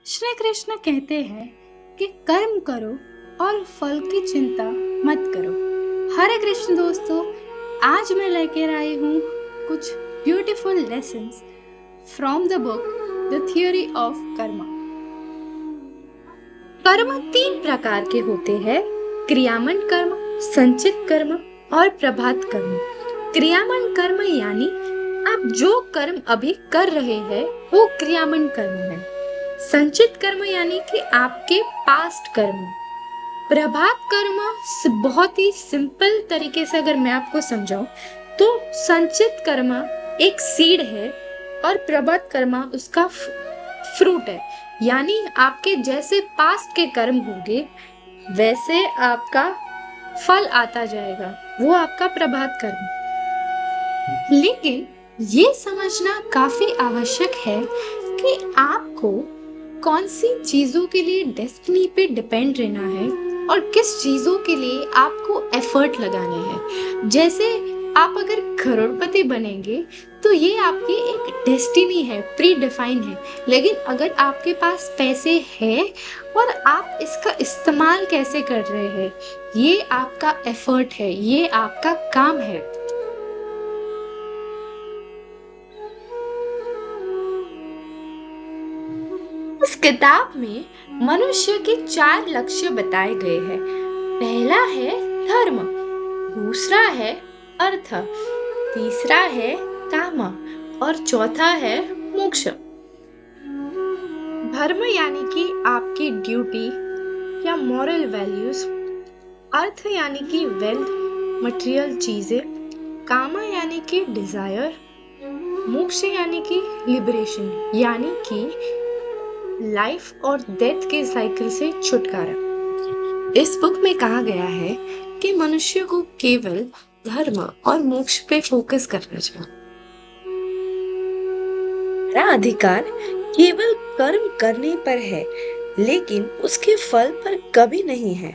श्री कृष्ण कहते हैं कि कर्म करो और फल की चिंता मत करो। हरे कृष्ण दोस्तों, आज मैं लेकर आई हूँ कुछ beautiful lessons from the book the theory of Karma. कर्म तीन प्रकार के होते हैं: क्रियामन कर्म, संचित कर्म और प्रभात कर्म। क्रियामन कर्म यानी आप जो कर्म अभी कर रहे हैं वो क्रियामन कर्म है। संचित कर्म यानी कि आपके पास्ट कर्म। प्रभात कर्म बहुत ही सिंपल तरीके से अगर मैं आपको समझाऊं तो संचित कर्म एक सीड है और प्रभात कर्म उसका फ्रूट है। यानी आपके जैसे पास्ट के कर्म होंगे वैसे आपका फल आता जाएगा, वो आपका प्रभात कर्म। लेकिन ये समझना काफी आवश्यक है कि आपको कौन सी चीजों के लिए डेस्टिनी पे डिपेंड रहना है और किस चीजों के लिए आपको एफर्ट लगाने हैं। जैसे आप अगर करोड़पति बनेंगे तो ये आपकी एक डेस्टिनी है, प्री डिफाइन है। लेकिन अगर आपके पास पैसे हैं और आप इसका इस्तेमाल कैसे कर रहे हैं, ये आपका एफर्ट है, ये आपका काम है। इस किताब में मनुष्य के 4 लक्ष्य बताए गए हैं। पहला है धर्म, दूसरा है अर्थ, तीसरा है काम और चौथा है मोक्ष। धर्म यानी कि आपकी ड्यूटी या मॉरल वैल्यूज, अर्थ यानी कि वेल्थ, मटेरियल चीजें, काम यानी कि डिजायर, मोक्ष यानी कि लिबरेशन यानी कि लाइफ और डेथ के साइकिल से छुटकारा। इस बुक में कहा गया है कि मनुष्य को केवल धर्म और मोक्ष पे फोकस करना चाहिए। हमारा अधिकार केवल कर्म करने पर है, लेकिन उसके फल पर कभी नहीं है।